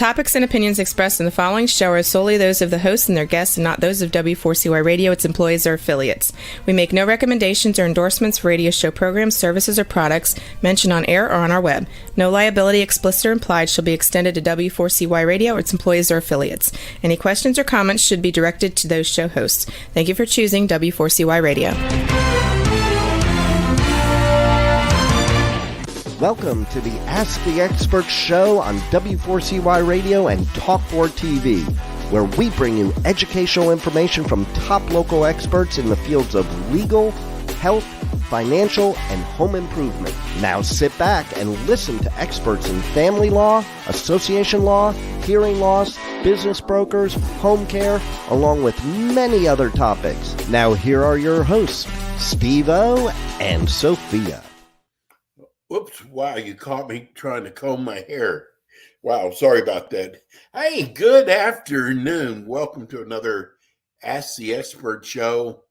topics and opinions expressed in the following show are solely those of the hosts and their guests and not those of W4CY Radio, its employees, or affiliates. We make no recommendations or endorsements for radio show programs, services, or products mentioned on air or on our web. No liability, explicit or implied, shall be extended to W4CY Radio or its employees or affiliates. Any questions or comments should be directed to those show hosts. Thank you for choosing W4CY Radio. Welcome to the Ask the Expert show on W4CY Radio and Talk4 TV, where we bring you educational information from top local experts in the fields of legal, health, financial, and home improvement. Now sit back and listen to experts in family law, association law, hearing loss, business brokers, home care, along with many other topics. Now here are your hosts, Steve-O and Sophia. Whoops, wow, you caught me trying to comb my hair. Wow, sorry about that. Hey, good afternoon. Welcome to another Ask the Expert show.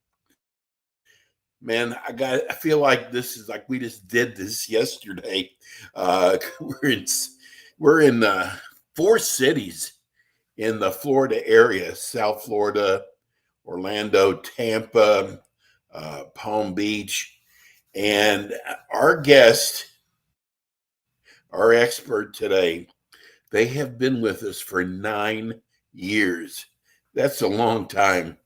Man, I feel like this is like we just did this yesterday. We're in 4 cities in the Florida area: South Florida, Orlando, Tampa, Palm Beach. And our guest, our expert today, they have been with us for 9 years. That's a long time.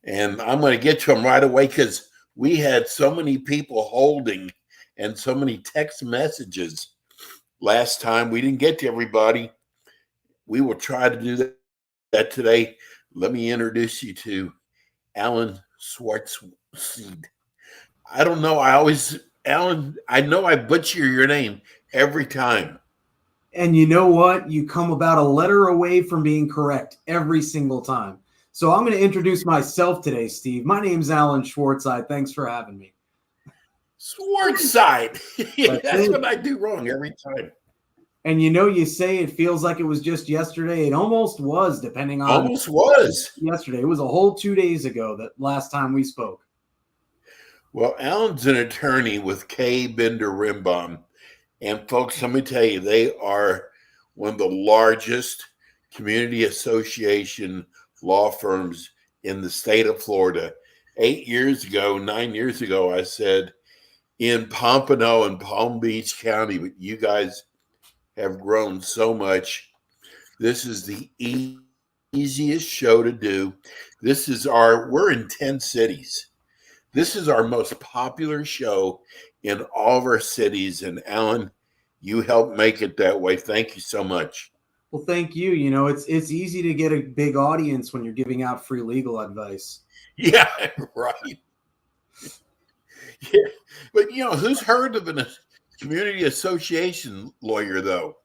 And I'm going to get to them right away because we had so many people holding and so many text messages last time. We didn't get to everybody. We will try to do that today. Let me introduce you to Alan Schwartzseed. I don't know. Alan, I know I butcher your name every time. And you know what? You come about a letter away from being correct every single time. So I'm going to introduce myself today, Steve. My name's Alan Schwartzseid. Thanks for having me. Schwartzseid. That's what I do wrong every time. And you say it feels like it was just yesterday. It almost was, depending on. Almost was. Yesterday. It was a whole 2 days ago, that last time we spoke. Well, Alan's an attorney with K. Bender Rimbaum. And folks, let me tell you, they are one of the largest community association law firms in the state of Florida. 9 years ago, I said, in Pompano and Palm Beach County, but you guys have grown so much. This is the easiest show to do. We're in 10 cities. This is our most popular show in all of our cities. And Alan, you helped make it that way. Thank you so much. Well, thank you. It's easy to get a big audience when you're giving out free legal advice. Yeah, right. Yeah. But, who's heard of a community association lawyer, though?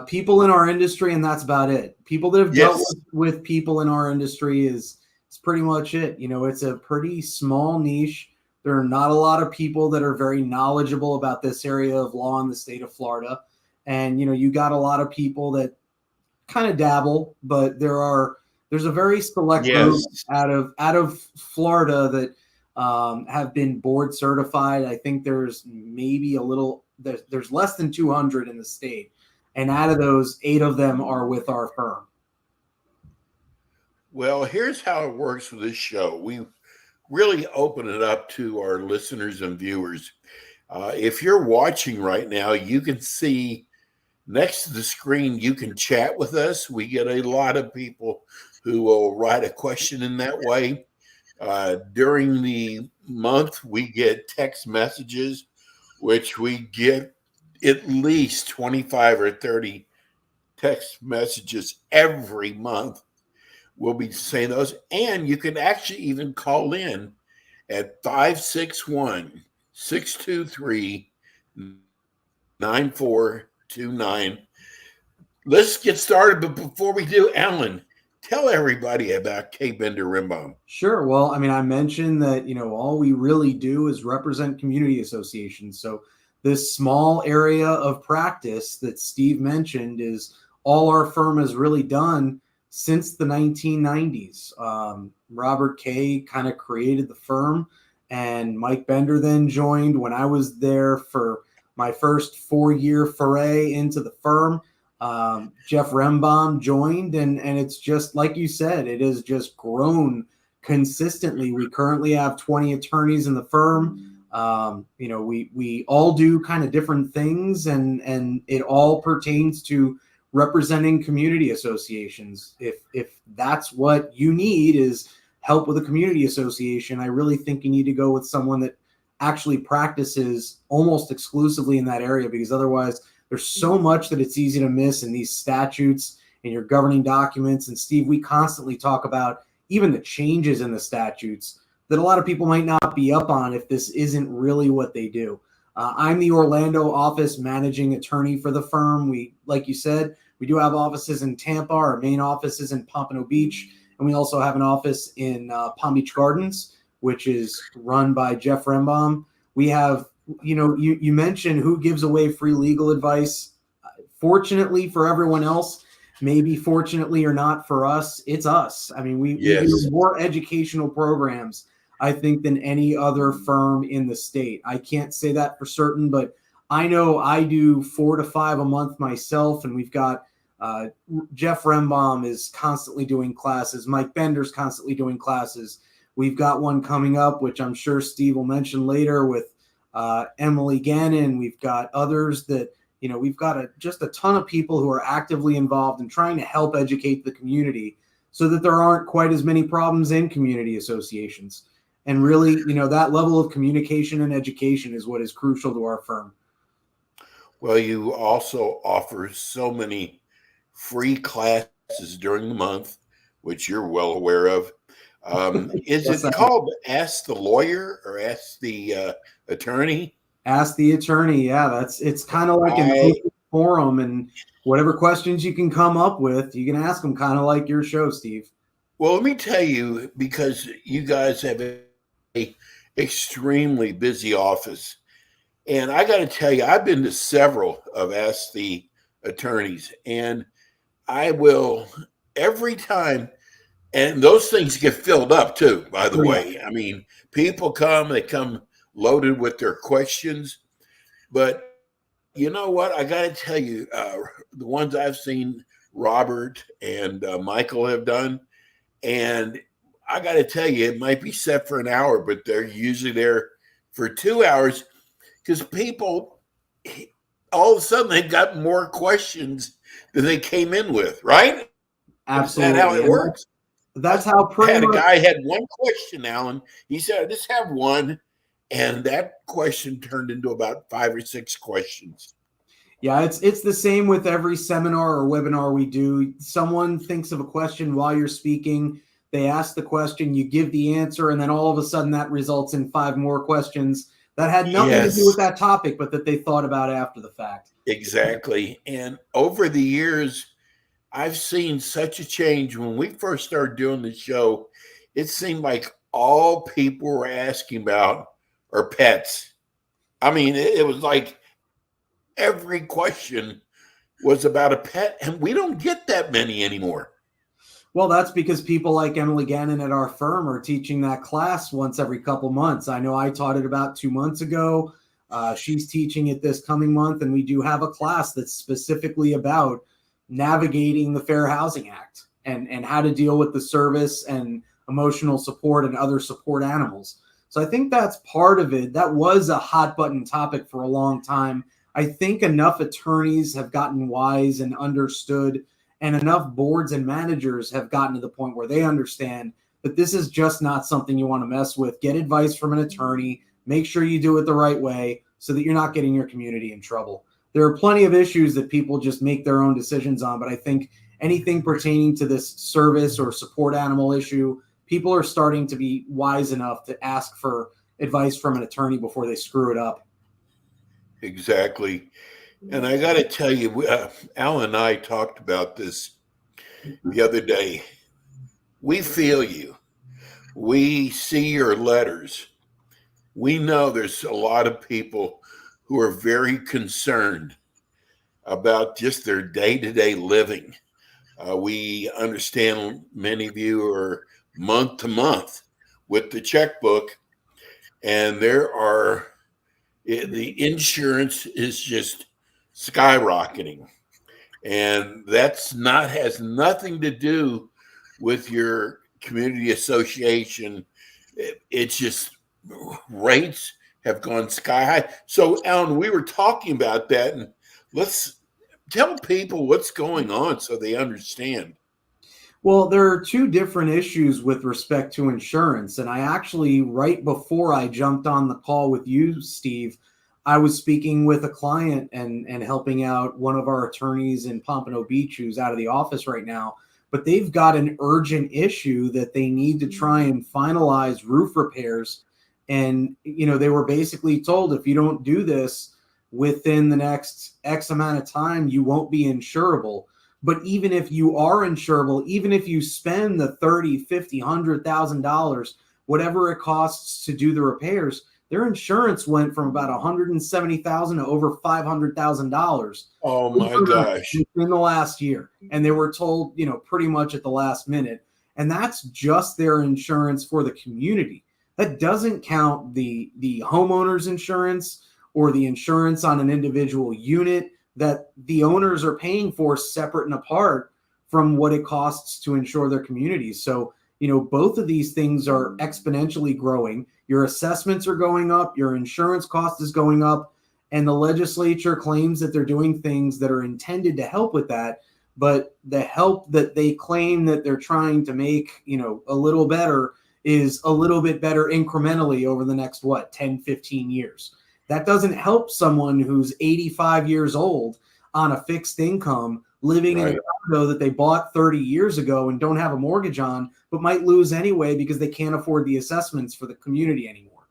People in our industry, and that's about it. People that have dealt with people in our industry is pretty much it. It's a pretty small niche. There are not a lot of people that are very knowledgeable about this area of law in the state of Florida. And, you got a lot of people that kind of dabble, but there's a very select group out of Florida that have been board certified. I think there's maybe there's less than 200 in the state. And out of those, 8 of them are with our firm. Well, here's how it works with this show. We really open it up to our listeners and viewers. If you're watching right now, you can see next to the screen, you can chat with us. We get a lot of people who will write a question in that way. During the month, we get text messages, which we get at least 25 or 30 text messages every month. We'll be saying those. And you can actually even call in at 561-623-9429. Let's get started. But before we do, Alan, tell everybody about K. Bender Rimbaum. Sure. Well, I mentioned that, all we really do is represent community associations. So this small area of practice that Steve mentioned is all our firm has really done since the 1990s. Robert Kay kind of created the firm, and Mike Bender then joined when I was there for my first 4-year foray into the firm. Jeff Rembaum joined, and it's just like you said, it has just grown consistently. We currently have 20 attorneys in the firm. We all do kind of different things, and it all pertains to representing community associations. If that's what you need is help with a community association, I really think you need to go with someone that actually practices almost exclusively in that area, because otherwise there's so much that it's easy to miss in these statutes and your governing documents. And Steve, we constantly talk about even the changes in the statutes that a lot of people might not be up on if this isn't really what they do. I'm the Orlando office managing attorney for the firm. We, like you said, we do have offices in Tampa. Our main office is in Pompano Beach. And we also have an office in Palm Beach Gardens, which is run by Jeff Rembaum. We have, you mentioned who gives away free legal advice. Fortunately for everyone else, maybe fortunately or not for us, it's us. I mean, we do more educational programs, I think, than any other firm in the state. I can't say that for certain, but I know I do 4 to 5 a month myself, and we've got Jeff Rembaum is constantly doing classes. Mike Bender's constantly doing classes. We've got one coming up, which I'm sure Steve will mention later, with Emily Gannon. We've got others that, we've got just a ton of people who are actively involved in trying to help educate the community so that there aren't quite as many problems in community associations. And really, that level of communication and education is what is crucial to our firm. Well, you also offer so many free classes during the month, which you're well aware of. Is it called Ask the Lawyer or Ask the Attorney? Ask the Attorney. Yeah, it's kind of like an open forum, and whatever questions you can come up with, you can ask them, kind of like your show, Steve. Well, let me tell you, because you guys have a extremely busy office. And I got to tell you, I've been to several of Ask the Attorneys, and I will every time, and those things get filled up too, by the way. I mean, people they come loaded with their questions. But you know what? I got to tell you, the ones I've seen Robert and Michael have done, and I got to tell you, it might be set for an hour, but they're usually there for 2 hours, because people, all of a sudden, they've got more questions than they came in with, right? Absolutely. Is that how it works? That's how pretty much. A guy had one question, Alan. He said, I just have one. And that question turned into about 5 or 6 questions. Yeah, it's the same with every seminar or webinar we do. Someone thinks of a question while you're speaking. They ask the question, you give the answer, and then all of a sudden that results in 5 more questions that had nothing to do with that topic, but that they thought about after the fact. Exactly. And over the years, I've seen such a change. When we first started doing the show, it seemed like all people were asking about are pets. I mean, it was like every question was about a pet, and we don't get that many anymore. Well, that's because people like Emily Gannon at our firm are teaching that class once every couple months. I know I taught it about 2 months ago. She's teaching it this coming month, and we do have a class that's specifically about navigating the Fair Housing Act and how to deal with the service and emotional support and other support animals. So I think that's part of it. That was a hot button topic for a long time. I think enough attorneys have gotten wise and understood, and enough boards and managers have gotten to the point where they understand that this is just not something you want to mess with. Get advice from an attorney. Make sure you do it the right way so that you're not getting your community in trouble. There are plenty of issues that people just make their own decisions on, but I think anything pertaining to this service or support animal issue, people are starting to be wise enough to ask for advice from an attorney before they screw it up. Exactly. And I got to tell you, Al and I talked about this the other day. We feel you. We see your letters. We know there's a lot of people who are very concerned about just their day-to-day living. We understand many of you are month to month with the checkbook, and the insurance is just skyrocketing. And that's not has nothing to do with your community association. It's just rates have gone sky high. So, Alan, we were talking about that, and let's tell people what's going on so they understand. Well, there are two different issues with respect to insurance. And I actually, right before I jumped on the call with you, Steve, I was speaking with a client and helping out one of our attorneys in Pompano Beach who's out of the office right now. But they've got an urgent issue that they need to try and finalize roof repairs. And, they were basically told, if you don't do this within the next X amount of time, you won't be insurable. But even if you are insurable, even if you spend the $30,000, $50,000, $100,000, whatever it costs to do the repairs, their insurance went from about $170,000 to over $500,000. Oh my gosh! In the last year, and they were told, pretty much at the last minute, and that's just their insurance for the community. That doesn't count the homeowner's insurance or the insurance on an individual unit that the owners are paying for separate and apart from what it costs to insure their communities. So, both of these things are exponentially growing. Your assessments are going up, your insurance cost is going up, and the legislature claims that they're doing things that are intended to help with that. But the help that they claim that they're trying to make, a little better is a little bit better incrementally over the next, 10, 15 years. That doesn't help someone who's 85 years old on a fixed income living in a condo that they bought 30 years ago and don't have a mortgage on, but might lose anyway because they can't afford the assessments for the community anymore.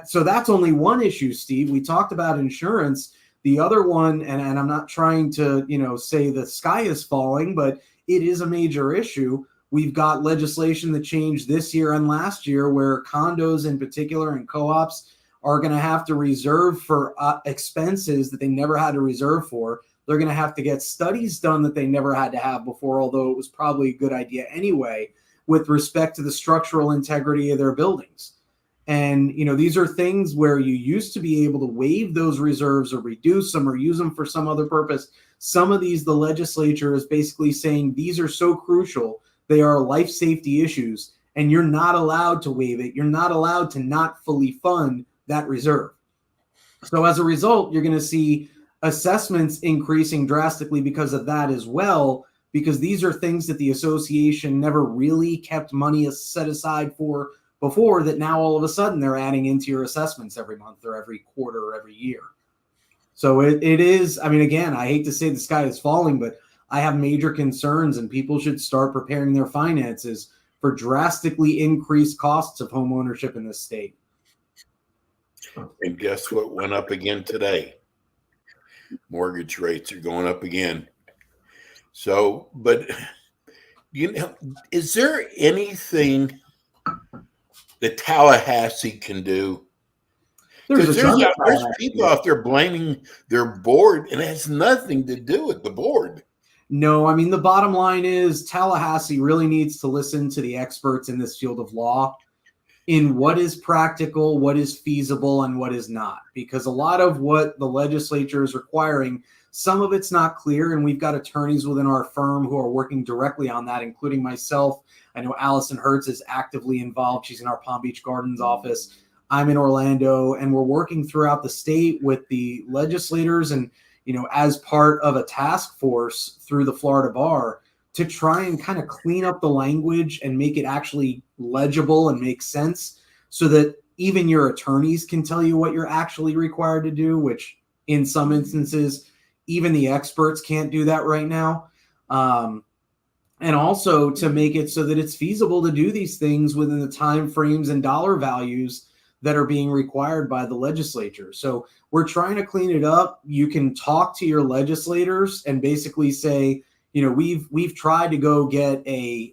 So that's only one issue, Steve. We talked about insurance. The other one, and I'm not trying to, say the sky is falling, but it is a major issue. We've got legislation that changed this year and last year where condos in particular and co-ops are going to have to reserve for expenses that they never had to reserve for. They're going to have to get studies done that they never had to have before, although it was probably a good idea anyway, with respect to the structural integrity of their buildings. And, these are things where you used to be able to waive those reserves or reduce them or use them for some other purpose. Some of these, the legislature is basically saying these are so crucial. They are life safety issues, and you're not allowed to waive it. You're not allowed to not fully fund that reserve. So as a result, you're going to see assessments increasing drastically because of that as well, because these are things that the association never really kept money set aside for before, that now all of a sudden they're adding into your assessments every month or every quarter or every year. So it is, again, I hate to say the sky is falling, but I have major concerns, and people should start preparing their finances for drastically increased costs of home ownership in this state. And guess what went up again today? Mortgage rates are going up again. So, but is there anything that Tallahassee can do? There's people out there blaming their board, and it has nothing to do with the board. No, the bottom line is Tallahassee really needs to listen to the experts in this field of law in what is practical, what is feasible, and what is not. Because a lot of what the legislature is requiring, some of it's not clear, and we've got attorneys within our firm who are working directly on that, including myself. I know Allison Hertz is actively involved. She's in our Palm Beach Gardens office. I'm in Orlando, and we're working throughout the state with the legislators and, as part of a task force through the Florida Bar to try and kind of clean up the language and make it actually legible and make sense so that even your attorneys can tell you what you're actually required to do, which in some instances, even the experts can't do that right now. And also to make it so that it's feasible to do these things within the time frames and dollar values that are being required by the legislature. So we're trying to clean it up. You can talk to your legislators and basically say, we've tried to go get a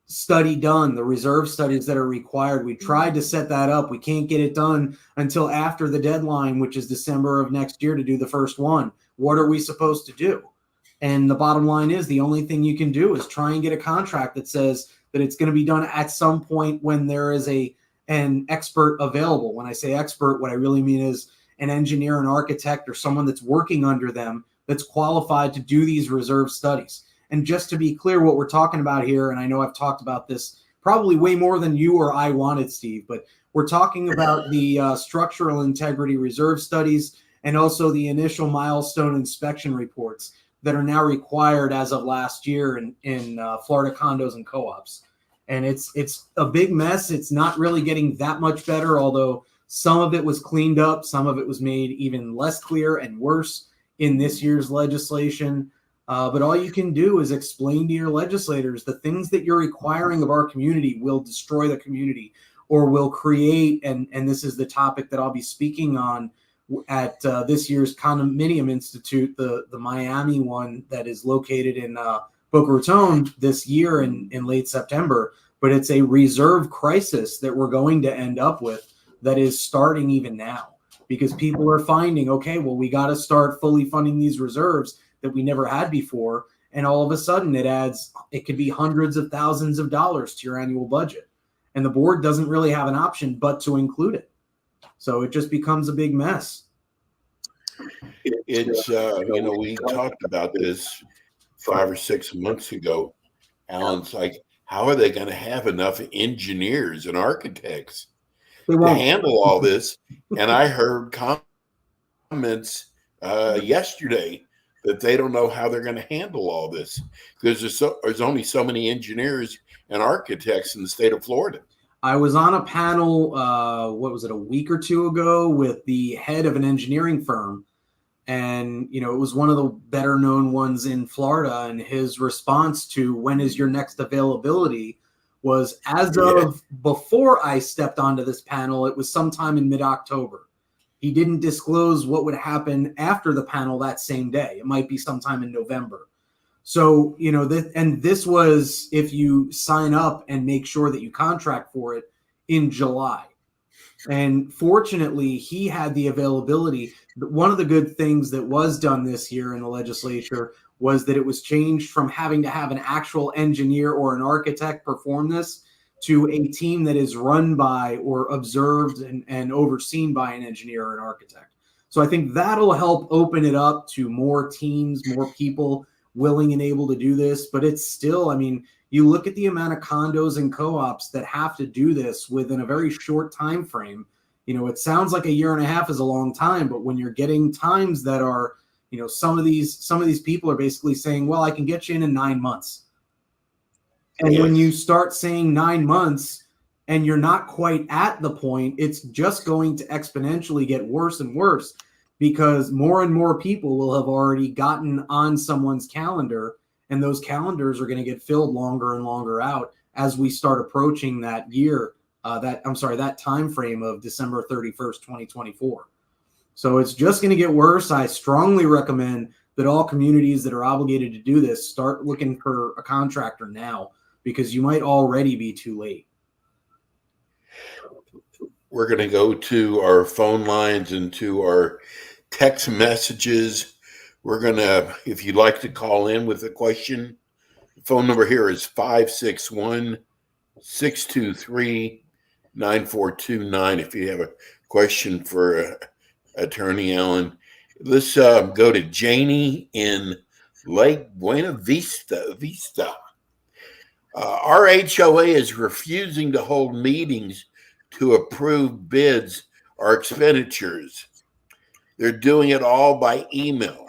study done, the reserve studies that are required. We tried to set that up. We can't get it done until after the deadline, which is December of next year, to do the first one. What are we supposed to do? And the bottom line is the only thing you can do is try and get a contract that says that it's going to be done at some point when there is an expert available. When I say expert, what I really mean is an engineer, an architect, or someone that's working under them that's qualified to do these reserve studies. And just to be clear, what we're talking about here, and I know I've talked about this probably way more than you or I wanted, Steve, but we're talking about the structural integrity reserve studies and also the initial milestone inspection reports that are now required as of last year in Florida condos and co-ops. And it's a big mess. It's not really getting that much better, although some of it was cleaned up. Some of it was made even less clear and worse in this year's legislation. But all you can do is explain to your legislators the things that you're requiring of our community will destroy the community or will create, and this is the topic that I'll be speaking on at this year's Condominium Institute, the Miami one that is located in Boca Raton this year in late September. But it's a reserve crisis that we're going to end up with that is starting even now, because people are finding, okay, well, we got to start fully funding these reserves that we never had before. And all of a sudden it could be hundreds of thousands of dollars to your annual budget. And the board doesn't really have an option but to include it. So it just becomes a big mess. It's, we talked about this 5 or 6 months ago. Alan's like, how are they going to have enough engineers and architects to handle all this? And I heard comments yesterday that they don't know how they're going to handle all this because there's only so many engineers and architects in the state of Florida. I was on a panel, a week or two ago with the head of an engineering firm. And, it was one of the better known ones in Florida. And his response to when is your next availability was of before I stepped onto this panel, it was sometime in mid-October. He didn't disclose what would happen after the panel that same day. It might be sometime in November. So, this was if you sign up and make sure that you contract for it in July. And fortunately, he had the availability. One of the good things that was done this year in the legislature was that it was changed from having to have an actual engineer or an architect perform this to a team that is run by or observed and overseen by an engineer or an architect. So I think that'll help open it up to more teams, more people willing and able to do this. But it's still, you look at the amount of condos and co-ops that have to do this within a very short time frame. It sounds like a year and a half is a long time, but when you're getting times that are, some of these people are basically saying, well, I can get you in 9 months. And when you start saying 9 months and you're not quite at the point, it's just going to exponentially get worse and worse because more and more people will have already gotten on someone's calendar, and those calendars are going to get filled longer and longer out as we start approaching that that time frame of December 31st, 2024. So it's just going to get worse. I strongly recommend that all communities that are obligated to do this start looking for a contractor now, because you might already be too late. We're going to go to our phone lines and to our text messages. We're going to, if you'd like to call in with a question, the phone number here is 561-623-9429. If you have a question for Attorney Allen. Let's go to Janie in Lake Buena Vista. Our HOA is refusing to hold meetings to approve bids or expenditures. They're doing it all by email.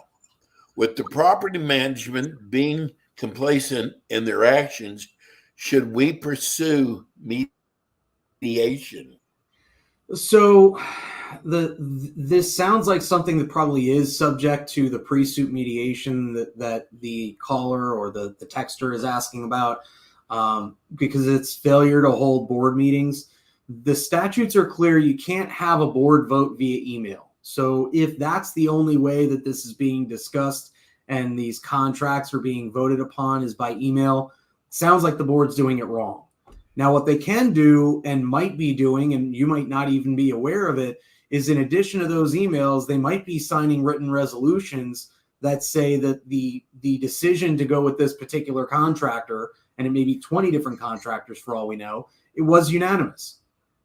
With the property management being complacent in their actions, should we pursue mediation? So this sounds like something that probably is subject to the pre-suit mediation that the caller or the texter is asking about, because it's failure to hold board meetings. The statutes are clear. You can't have a board vote via email. So if that's the only way that this is being discussed and these contracts are being voted upon is by email, sounds like the board's doing it wrong. Now, what they can do and might be doing, and you might not even be aware of it, is in addition to those emails, they might be signing written resolutions that say that the decision to go with this particular contractor, and it may be 20 different contractors for all we know, it was unanimous.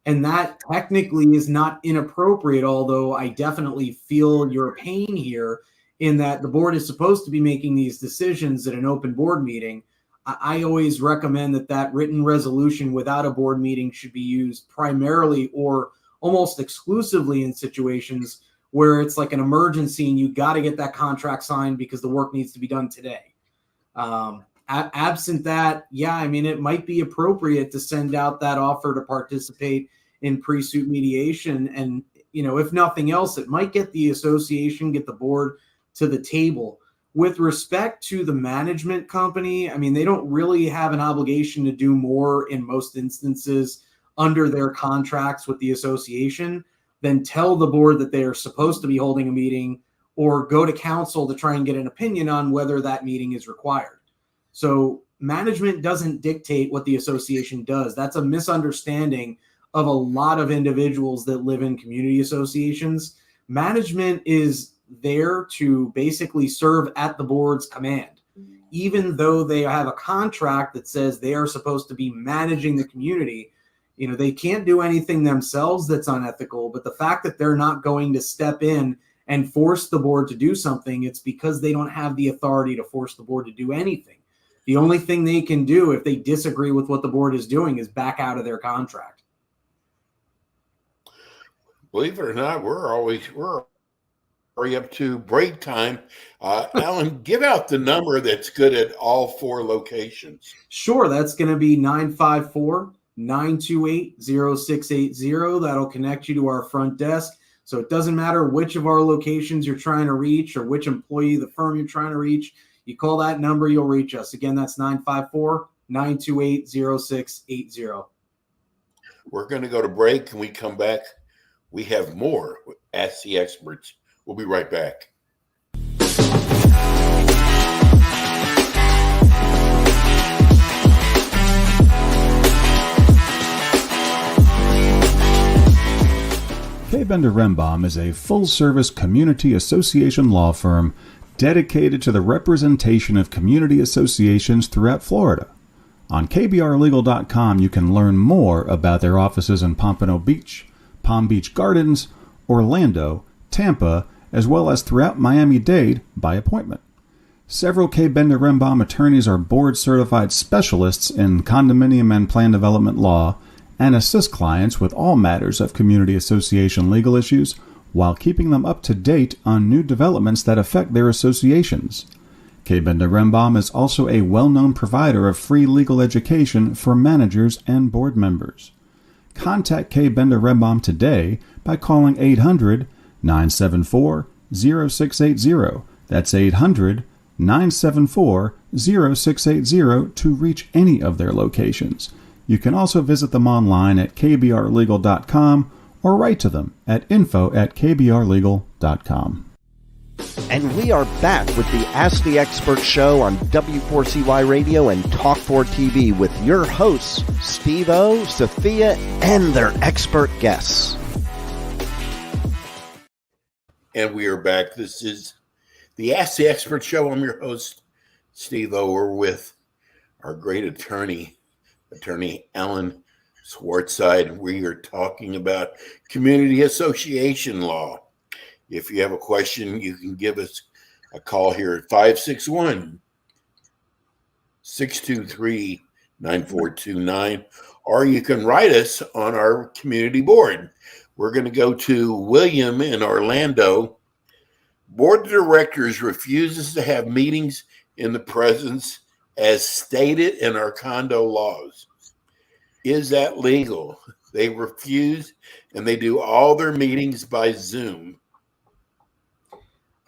And that technically is not inappropriate, although I definitely feel your pain here in that the board is supposed to be making these decisions at an open board meeting. I always recommend that written resolution without a board meeting should be used primarily or almost exclusively in situations where it's like an emergency and you got to get that contract signed because the work needs to be done today. Absent that, yeah, I mean, it might be appropriate to send out that offer to participate in pre-suit mediation. And, if nothing else, it might get the association, get the board to the table. With respect to the management company, I mean, they don't really have an obligation to do more in most instances under their contracts with the association than tell the board that they are supposed to be holding a meeting or go to council to try and get an opinion on whether that meeting is required. So management doesn't dictate what the association does. That's a misunderstanding of a lot of individuals that live in community associations. Management is there to basically serve at the board's command. Even though they have a contract that says they are supposed to be managing the community, they can't do anything themselves that's unethical. But the fact that they're not going to step in and force the board to do something, it's because they don't have the authority to force the board to do anything. The only thing they can do if they disagree with what the board is doing is back out of their contract. Believe it or not, we're already up to break time. Alan, give out the number that's good at all 4 locations. Sure, that's going to be 954-928-0680. That'll connect you to our front desk. So it doesn't matter which of our locations you're trying to reach or which employee of the firm you're trying to reach. You call that number, you'll reach us. Again, that's 954-928-0680. We're going to go to break. When we come back, we have more Ask the Experts. We'll be right back. K. Bender Rembaum is a full-service community association law firm dedicated to the representation of community associations throughout Florida. On kbrlegal.com, you can learn more about their offices in Pompano Beach, Palm Beach Gardens, Orlando, Tampa, as well as throughout Miami-Dade by appointment. Several K. Bender Rembaum attorneys are board-certified specialists in condominium and plan development law and assist clients with all matters of community association legal issues while keeping them up to date on new developments that affect their associations. K. Bender Rembaum is also a well-known provider of free legal education for managers and board members. Contact K. Bender Rembaum today by calling 800-974-0680. That's 800-974-0680 to reach any of their locations. You can also visit them online at kbrlegal.com or write to them at info@kbrlegal.com. And we are back with the Ask the Expert show on W4CY Radio and Talk4 TV with your hosts, Steve-O, Sophia, and their expert guests. And we are back. This is the Ask the Expert show. I'm your host, Steve-O. We're with our great attorney Alan Swartzide. We are talking about community association law. If you have a question, you can give us a call here at 561-623-9429, or you can write us on our community board. We're going to go to William in Orlando. Board of Directors refuses to have meetings in the presence as stated in our condo laws. Is that legal? They refuse, and they do all their meetings by Zoom.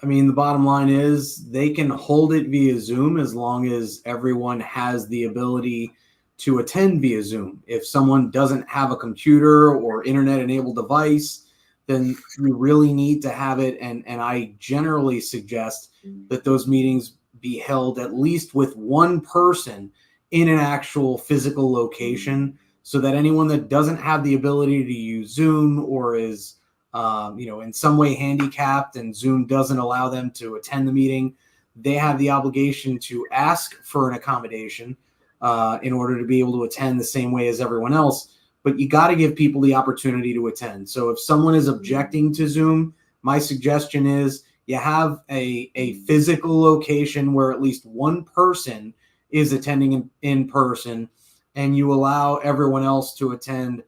I mean, the bottom line is they can hold it via Zoom as long as everyone has the ability to attend via Zoom. If someone doesn't have a computer or internet-enabled device, then you really need to have it. And I generally suggest that those meetings be held at least with one person in an actual physical location, so that anyone that doesn't have the ability to use Zoom or is in some way handicapped and Zoom doesn't allow them to attend the meeting, they have the obligation to ask for an accommodation in order to be able to attend the same way as everyone else. but you got to give people the opportunity to attend. So if someone is objecting to Zoom, my suggestion is you have a physical location where at least one person is attending in person, and you allow everyone else to attend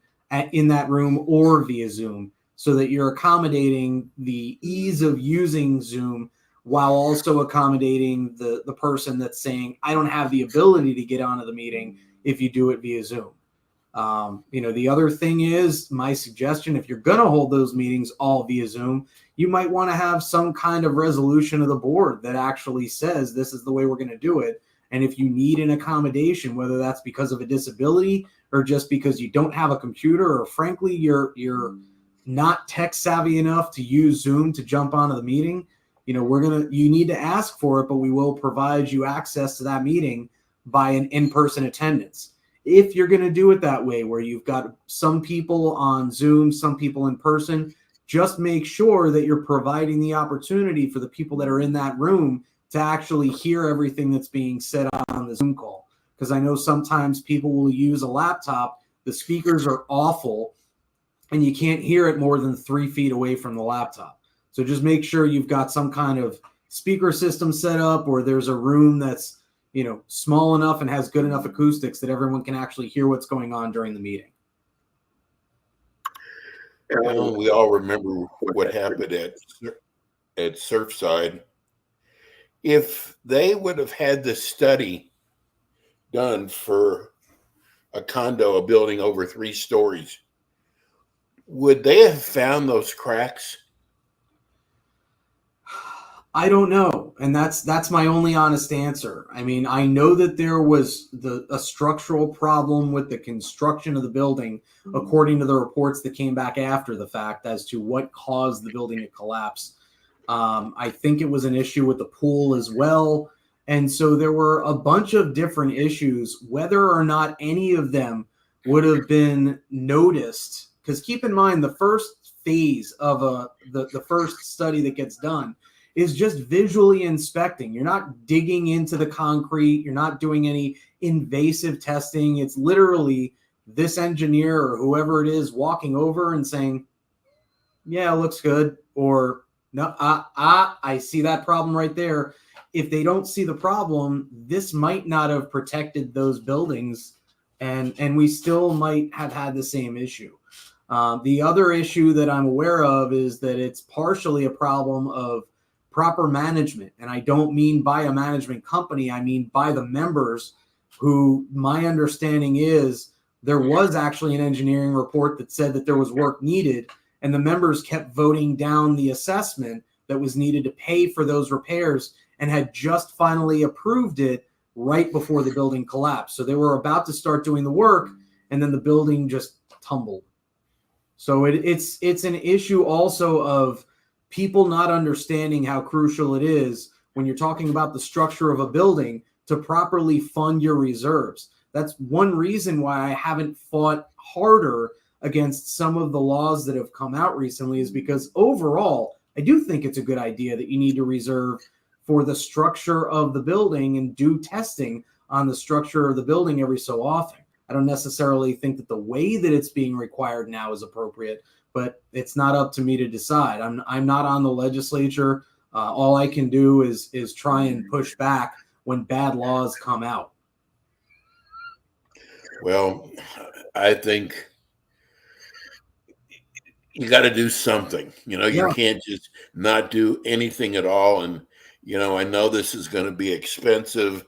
in that room or via Zoom, so that you're accommodating the ease of using Zoom while also accommodating the person that's saying, I don't have the ability to get onto the meeting if you do it via Zoom. The other thing is, my suggestion, if you're going to hold those meetings all via Zoom, you might want to have some kind of resolution of the board that actually says this is the way we're going to do it. And if you need an accommodation, whether that's because of a disability or just because you don't have a computer, or frankly, you're not tech savvy enough to use Zoom to jump onto the meeting, you need to ask for it, but we will provide you access to that meeting by an in-person attendance. If you're going to do it that way, where you've got some people on Zoom, some people in person, just make sure that you're providing the opportunity for the people that are in that room to actually hear everything that's being said on the Zoom call. Because I know sometimes people will use a laptop, the speakers are awful, and you can't hear it more than 3 feet away from the laptop. So just make sure you've got some kind of speaker system set up, or there's a room that's small enough and has good enough acoustics that everyone can actually hear what's going on during the meeting. We all remember what happened at Surfside. If they would have had the study done for a condo, a building over 3 stories, would they have found those cracks? I don't know. And that's my only honest answer. I mean, I know that there was a structural problem with the construction of the building, according to the reports that came back after the fact, as to what caused the building to collapse. I think it was an issue with the pool as well. And so there were a bunch of different issues, whether or not any of them would have been noticed. Because keep in mind, the first phase of the first study that gets done is just visually inspecting. You're not digging into the concrete. You're not doing any invasive testing. It's literally this engineer or whoever it is walking over and saying, yeah, it looks good. Or no, I see that problem right there. If they don't see the problem, this might not have protected those buildings, and we still might have had the same issue. The other issue that I'm aware of is that it's partially a problem of proper management. And I don't mean by a management company, I mean by the members, who, my understanding is, there was actually an engineering report that said that there was work needed, and the members kept voting down the assessment that was needed to pay for those repairs, and had just finally approved it right before the building collapsed. So they were about to start doing the work, and then the building just tumbled. So it's an issue also of people not understanding how crucial it is, when you're talking about the structure of a building, to properly fund your reserves. That's one reason why I haven't fought harder against some of the laws that have come out recently, is because overall, I do think it's a good idea that you need to reserve for the structure of the building and do testing on the structure of the building every so often. I don't necessarily think that the way that it's being required now is appropriate, but it's not up to me to decide. I'm not on the legislature. All I can do is try and push back when bad laws come out. Well, I think you got to do something. You can't just not do anything at all. And, I know this is going to be expensive,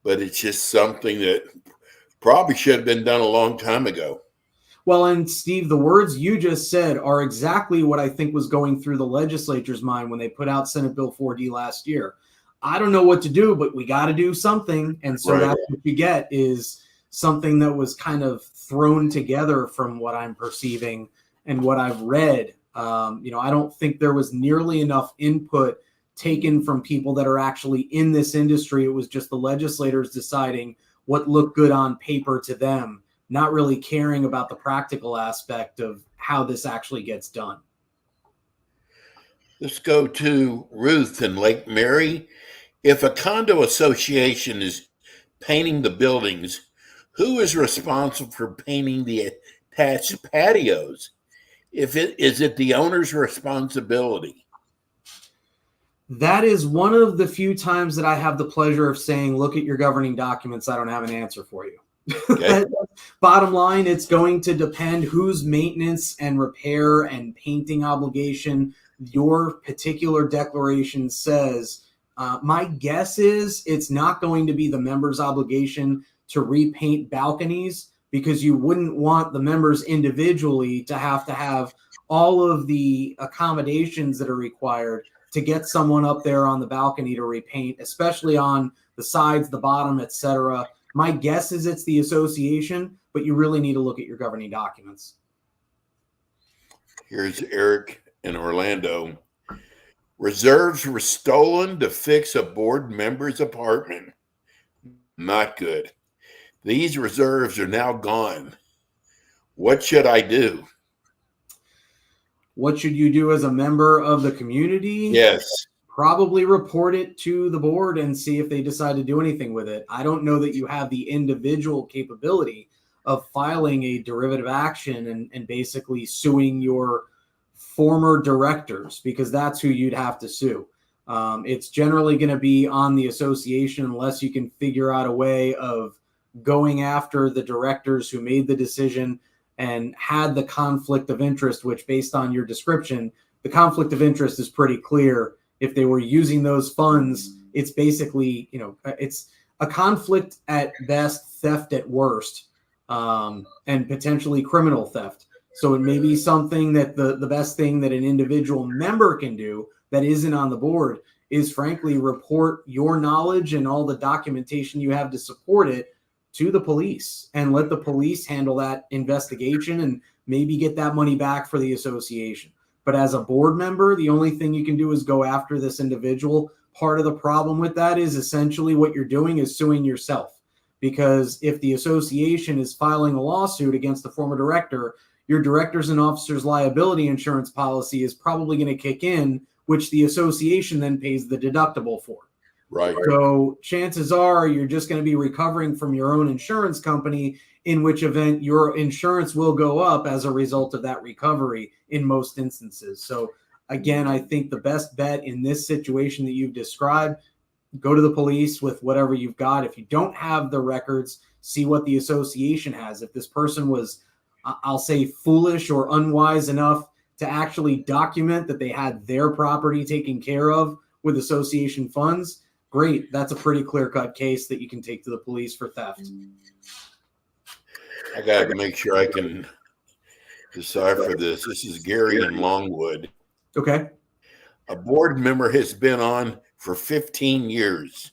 but it's just something that probably should have been done a long time ago. Well, and Steve, the words you just said are exactly what I think was going through the legislature's mind when they put out Senate Bill 4D last year. I don't know what to do, but we got to do something. And so That's what you get is something that was kind of thrown together from what I'm perceiving and what I've read. I don't think there was nearly enough input taken from people that are actually in this industry. It was just the legislators deciding what looked good on paper to them, not really caring about the practical aspect of how this actually gets done. Let's go to Ruth in Lake Mary. If a condo association is painting the buildings, who is responsible for paying the attached patios. Is it the owner's responsibility? That is one of the few times that I have the pleasure of saying, look at your governing documents. I don't have an answer for you. Okay. Bottom line, it's going to depend whose maintenance and repair and painting obligation your particular declaration says. My guess is it's not going to be the member's obligation to repaint balconies, because you wouldn't want the members individually to have all of the accommodations that are required to get someone up there on the balcony to repaint, especially on the sides, the bottom, etc. My guess is it's the association, but you really need to look at your governing documents. Here's Eric in Orlando. Reserves were stolen to fix a board member's apartment. Not good. These reserves are now gone. What should I do? What should you do as a member of the community? Yes. Probably report it to the board and see if they decide to do anything with it. I don't know that you have the individual capability of filing a derivative action and basically suing your former directors, because that's who you'd have to sue. It's generally going to be on the association unless you can figure out a way of going after the directors who made the decision and had the conflict of interest, which, based on your description, the conflict of interest is pretty clear. If they were using those funds, it's basically, it's a conflict at best, theft at worst, and potentially criminal theft. So it may be something that the best thing that an individual member can do that isn't on the board is, frankly, report your knowledge and all the documentation you have to support it to the police, and let the police handle that investigation and maybe get that money back for the association. But as a board member, the only thing you can do is go after this individual. Part of the problem with that is essentially what you're doing is suing yourself, because if the association is filing a lawsuit against the former director, your directors and officers liability insurance policy is probably going to kick in, which the association then pays the deductible for. Right. So chances are you're just going to be recovering from your own insurance company, in which event your insurance will go up as a result of that recovery in most instances. So again, I think the best bet in this situation that you've described, go to the police with whatever you've got. If you don't have the records, see what the association has. If this person was, I'll say, foolish or unwise enough to actually document that they had their property taken care of with association funds, great. That's a pretty clear-cut case that you can take to the police for theft. I got to make sure I can decipher this. This is Gary in Longwood. Okay. A board member has been on for 15 years.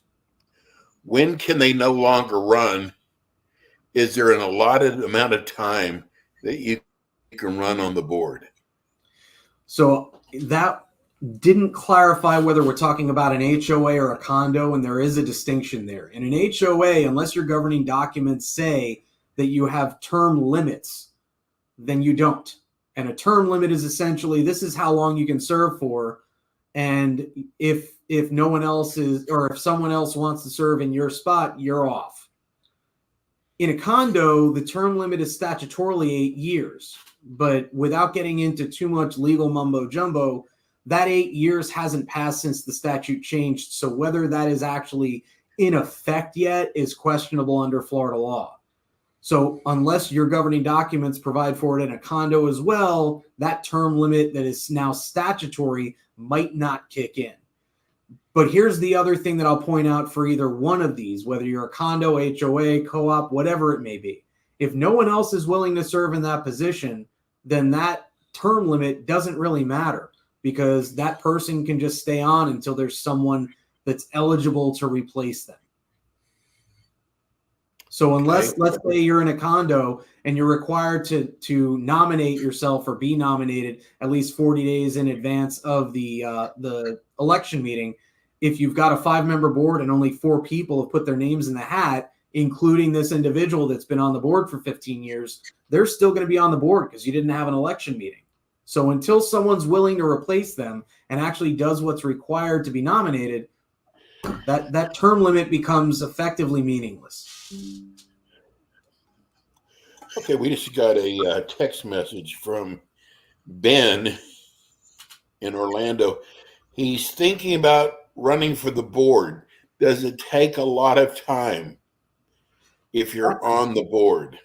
When can they no longer run? Is there an allotted amount of time that you can run on the board? So that didn't clarify whether we're talking about an HOA or a condo, and there is a distinction there. In an HOA, unless your governing documents say that you have term limits, then you don't. And a term limit is essentially, this is how long you can serve for. And if no one else is, or if someone else wants to serve in your spot, you're off. In a condo, the term limit is statutorily 8 years, but without getting into too much legal mumbo jumbo, that 8 years hasn't passed since the statute changed. So whether that is actually in effect yet is questionable under Florida law. So unless your governing documents provide for it in a condo as well, that term limit that is now statutory might not kick in. But here's the other thing that I'll point out for either one of these, whether you're a condo, HOA, co-op, whatever it may be. If no one else is willing to serve in that position, then that term limit doesn't really matter, because that person can just stay on until there's someone that's eligible to replace them. So unless, let's say you're in a condo and you're required to nominate yourself or be nominated at least 40 days in advance of the election meeting, if you've got a 5-member board and only 4 people have put their names in the hat, including this individual that's been on the board for 15 years, they're still going to be on the board because you didn't have an election meeting. So until someone's willing to replace them and actually does what's required to be nominated, that term limit becomes effectively meaningless. Okay, we just got a text message from Ben in Orlando. He's thinking about running for the board. Does it take a lot of time if you're on the board?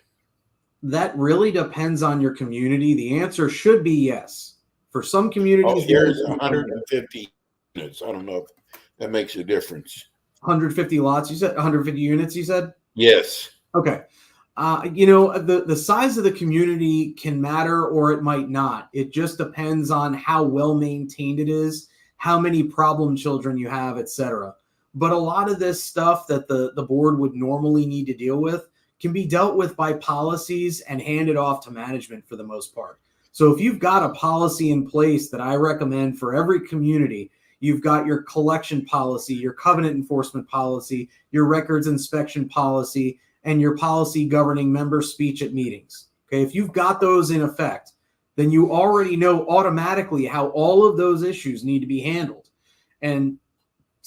That really depends on your community. The answer should be yes. For some communities, here's 150 units. I don't know if that makes a difference. 150 lots, you said? 150 units, you said? Yes. Okay. The size of the community can matter or it might not. It just depends on how well maintained it is, how many problem children you have, etc. But a lot of this stuff that the board would normally need to deal with can be dealt with by policies and handed off to management for the most part. So if you've got a policy in place that I recommend for every community, you've got your collection policy, your covenant enforcement policy, your records inspection policy, and your policy governing member speech at meetings. Okay, if you've got those in effect, then you already know automatically how all of those issues need to be handled. And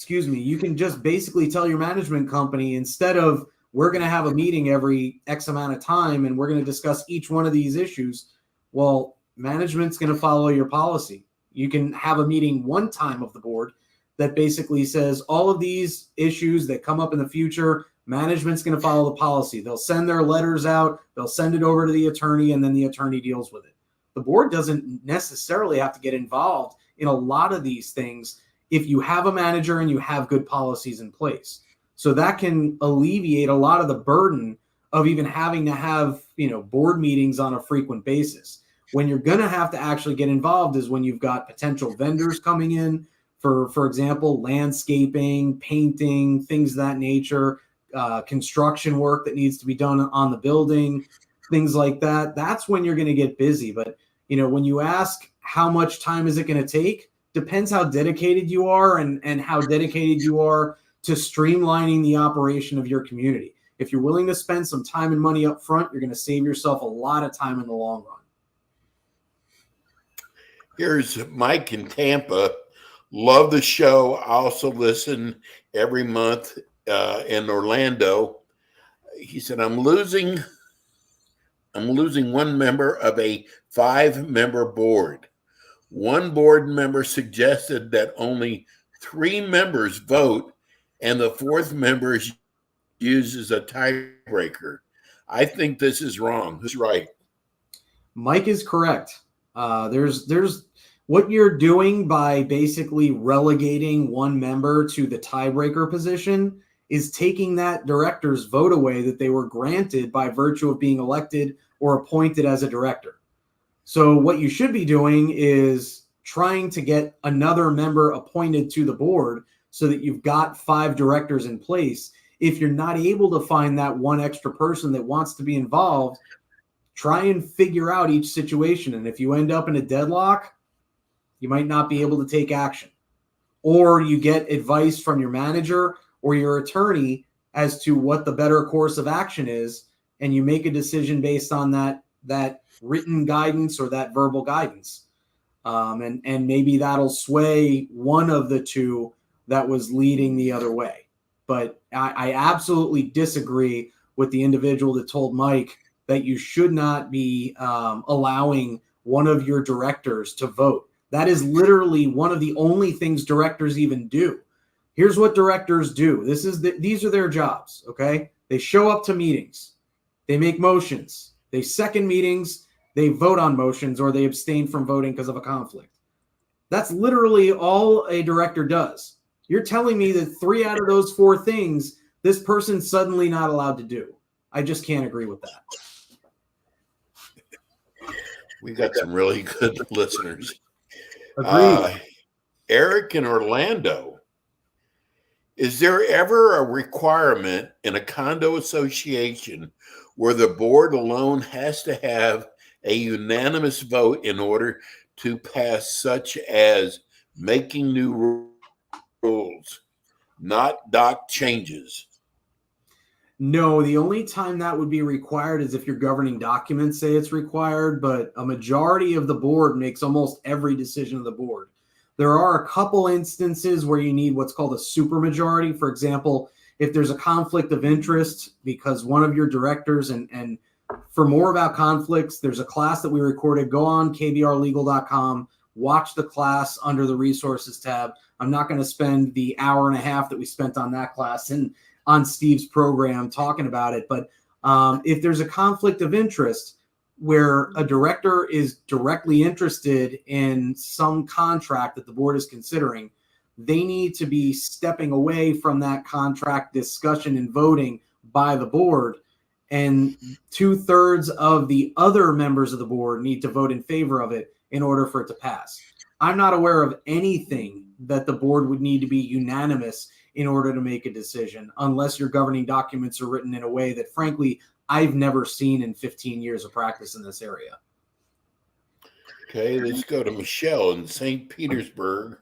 you can just basically tell your management company, instead of we're going to have a meeting every X amount of time and we're going to discuss each one of these issues, well, management's going to follow your policy. You can have a meeting one time of the board that basically says all of these issues that come up in the future, management's going to follow the policy. They'll send their letters out, they'll send it over to the attorney, and then the attorney deals with it. The board doesn't necessarily have to get involved in a lot of these things if you have a manager and you have good policies in place. So that can alleviate a lot of the burden of even having to have, board meetings on a frequent basis. When you're going to have to actually get involved is when you've got potential vendors coming in for example, landscaping, painting, things of that nature, construction work that needs to be done on the building, things like that. That's when you're going to get busy. But, when you ask how much time is it going to take, depends how dedicated you are and how dedicated you are to streamlining the operation of your community. If you're willing to spend some time and money up front, you're going to save yourself a lot of time in the long run. Here's Mike in Tampa. Love the show. I also listen every month in Orlando. He said, I'm losing one member of a 5-member board. One board member suggested that only 3 members vote and the 4th member uses a tiebreaker. I think this is wrong. Who's right? Mike is correct. There's what you're doing by basically relegating one member to the tiebreaker position is taking that director's vote away that they were granted by virtue of being elected or appointed as a director. So what you should be doing is trying to get another member appointed to the board so that you've got 5 directors in place. If you're not able to find that one extra person that wants to be involved, try and figure out each situation. And if you end up in a deadlock, you might not be able to take action. Or you get advice from your manager or your attorney as to what the better course of action is, and you make a decision based on that written guidance or that verbal guidance. And maybe that'll sway one of the two that was leading the other way. But I absolutely disagree with the individual that told Mike that you should not be allowing one of your directors to vote. That is literally one of the only things directors even do. Here's what directors do. These are their jobs, okay? They show up to meetings. They make motions. They second meetings. They vote on motions, or they abstain from voting because of a conflict. That's literally all a director does. You're telling me that 3 out of those 4 things, this person's suddenly not allowed to do. I just can't agree with that. We got some really good listeners. Agreed. Eric in Orlando. Is there ever a requirement in a condo association where the board alone has to have a unanimous vote in order to pass, such as making new rules, not dock changes? No, the only time that would be required is if your governing documents say it's required, but a majority of the board makes almost every decision of the board. There are a couple instances where you need what's called a supermajority. For example, if there's a conflict of interest because one of your directors and For more about conflicts, there's a class that we recorded. Go on kbrlegal.com, watch the class under the resources tab. I'm not going to spend the hour and a half that we spent on that class and on Steve's program talking about it. But if there's a conflict of interest where a director is directly interested in some contract that the board is considering, they need to be stepping away from that contract discussion and voting by the board. And 2/3 of the other members of the board need to vote in favor of it in order for it to pass. I'm not aware of anything that the board would need to be unanimous in order to make a decision, unless your governing documents are written in a way that, frankly, I've never seen in 15 years of practice in this area. Okay, let's go to Michelle in St. Petersburg.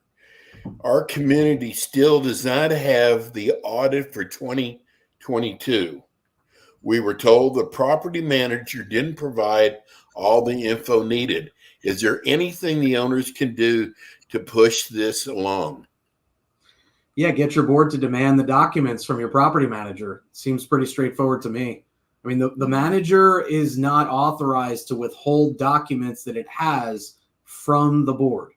Our community still does not have the audit for 2022. We were told the property manager didn't provide all the info needed. Is there anything the owners can do to push this along? Yeah, get your board to demand the documents from your property manager. Seems pretty straightforward to me. I mean, the manager is not authorized to withhold documents that it has from the board.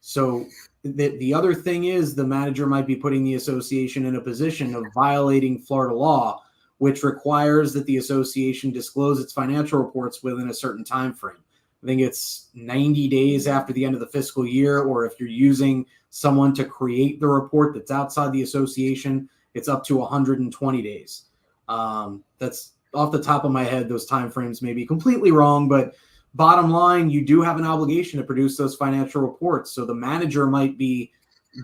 So the other thing is the manager might be putting the association in a position of violating Florida law, which requires that the association disclose its financial reports within a certain time frame. I think it's 90 days after the end of the fiscal year, or if you're using someone to create the report that's outside the association, it's up to 120 days. That's off the top of my head. Those timeframes may be completely wrong, but bottom line, you do have an obligation to produce those financial reports. So the manager might be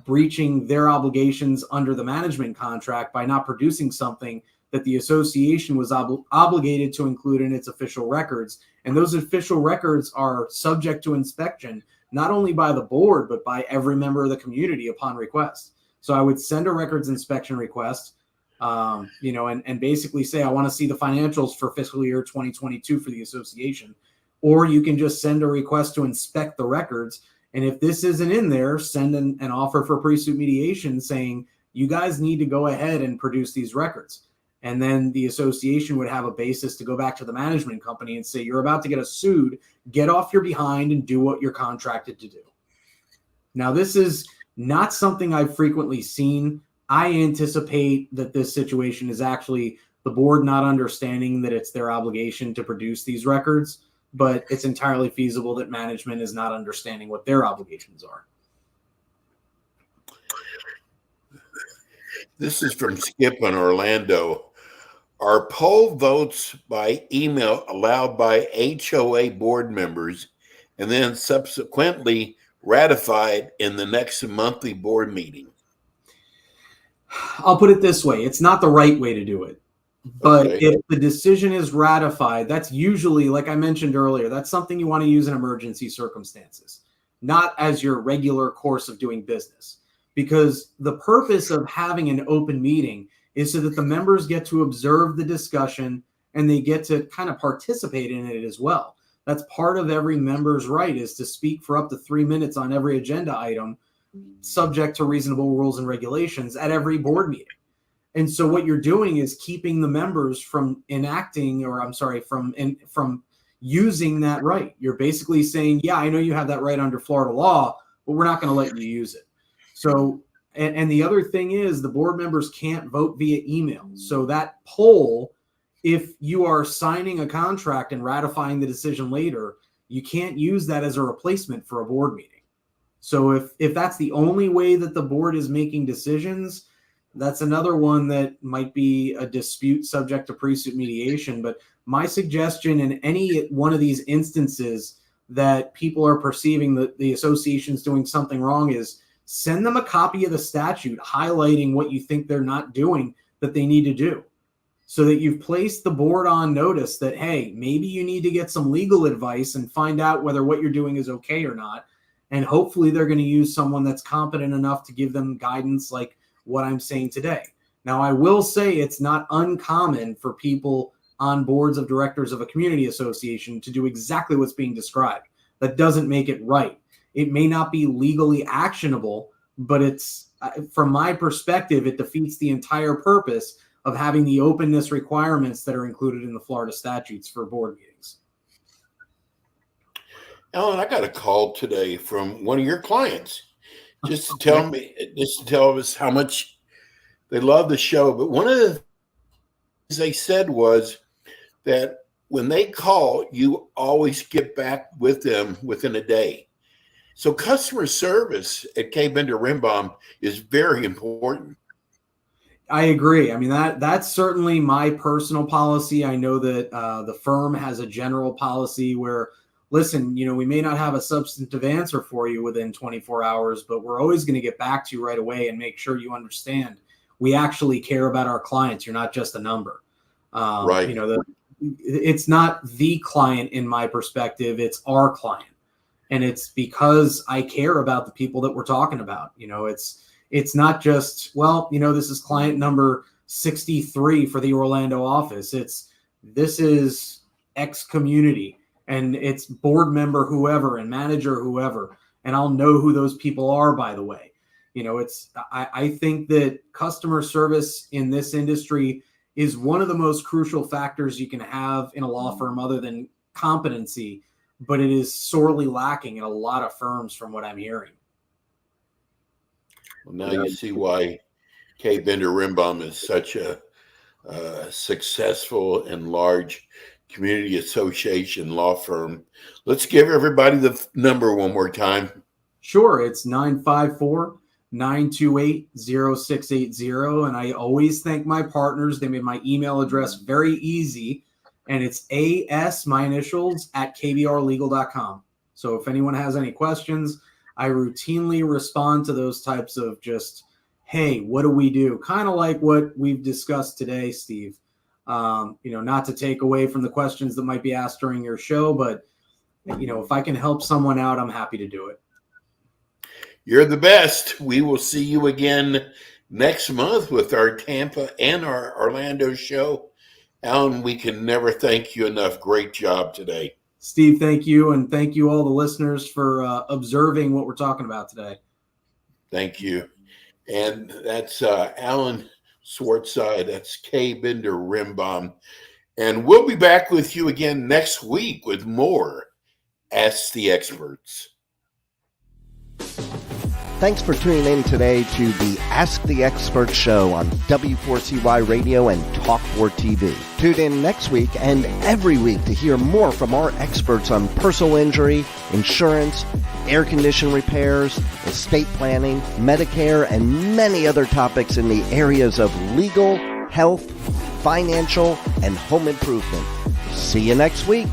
breaching their obligations under the management contract by not producing something that the association was obligated to include in its official records. And those official records are subject to inspection, not only by the board, but by every member of the community upon request. So I would send a records inspection request, and basically say, I want to see the financials for fiscal year 2022 for the association. Or you can just send a request to inspect the records. And if this isn't in there, send an offer for pre-suit mediation saying, you guys need to go ahead and produce these records. And then the association would have a basis to go back to the management company and say, you're about to get us sued, get off your behind and do what you're contracted to do. Now, this is not something I've frequently seen. I anticipate that this situation is actually the board not understanding that it's their obligation to produce these records, but it's entirely feasible that management is not understanding what their obligations are. This is from Skip in Orlando. Are poll votes by email allowed by HOA board members and then subsequently ratified in the next monthly board meeting? I'll put it this way. It's not the right way to do it. But Okay. if the decision is ratified, that's usually, like I mentioned earlier, that's something you want to use in emergency circumstances, not as your regular course of doing business. Because the purpose of having an open meeting is so that the members get to observe the discussion and they get to kind of participate in it as well. That's part of every member's right, is to speak for up to 3 minutes on every agenda item, subject to reasonable rules and regulations at every board meeting. And so what you're doing is keeping the members from from using that right. You're basically saying, yeah, I know you have that right under Florida law, but we're not going to let you use it. So, and the other thing is the board members can't vote via email. So that poll, if you are signing a contract and ratifying the decision later, you can't use that as a replacement for a board meeting. So if that's the only way that the board is making decisions, that's another one that might be a dispute subject to pre-suit mediation. But my suggestion in any one of these instances that people are perceiving that the association's doing something wrong is send them a copy of the statute highlighting what you think they're not doing that they need to do, so that you've placed the board on notice that, hey, maybe you need to get some legal advice and find out whether what you're doing is okay or not. And hopefully they're going to use someone that's competent enough to give them guidance like what I'm saying today. Now, I will say it's not uncommon for people on boards of directors of a community association to do exactly what's being described. That doesn't make it right. It may not be legally actionable, but it's, from my perspective, it defeats the entire purpose of having the openness requirements that are included in the Florida statutes for board meetings. Alan, I got a call today from one of your clients just to tell us how much they love the show. But one of the things they said was that when they call, you always get back with them within a day. So customer service at K. Bender Rimbaum is very important. I agree. I mean, that's certainly my personal policy. I know that the firm has a general policy where, listen, we may not have a substantive answer for you within 24 hours, but we're always going to get back to you right away and make sure you understand we actually care about our clients. You're not just a number. Right. It's not the client in my perspective. It's our client. And it's because I care about the people that we're talking about. It's not just, this is client number 63 for the Orlando office. This is X community and it's board member whoever and manager whoever. And I'll know who those people are, by the way. I think that customer service in this industry is one of the most crucial factors you can have in a law firm other than competency, but it is sorely lacking in a lot of firms from what I'm hearing. Well, now you see why K. Bender Rimbaum is such a successful and large community association law firm. Let's give everybody the number one more time. Sure. It's 954-928-0680. And I always thank my partners. They made my email address very easy. And it's AS, my initials, @kbrlegal.com. So if anyone has any questions, I routinely respond to those types of just, hey, what do we do? Kind of like what we've discussed today, Steve. Not to take away from the questions that might be asked during your show, but, if I can help someone out, I'm happy to do it. You're the best. We will see you again next month with our Tampa and our Orlando show. Alan, we can never thank you enough. Great job today. Steve, thank you. And thank you all the listeners for observing what we're talking about today. Thank you. And that's Alan Swartzide. That's K. Bender Rimbaum. And we'll be back with you again next week with more Ask the Experts. Thanks for tuning in today to the Ask the Expert show on W4CY Radio and Talk4 TV. Tune in next week and every week to hear more from our experts on personal injury, insurance, air condition repairs, estate planning, Medicare, and many other topics in the areas of legal, health, financial, and home improvement. See you next week.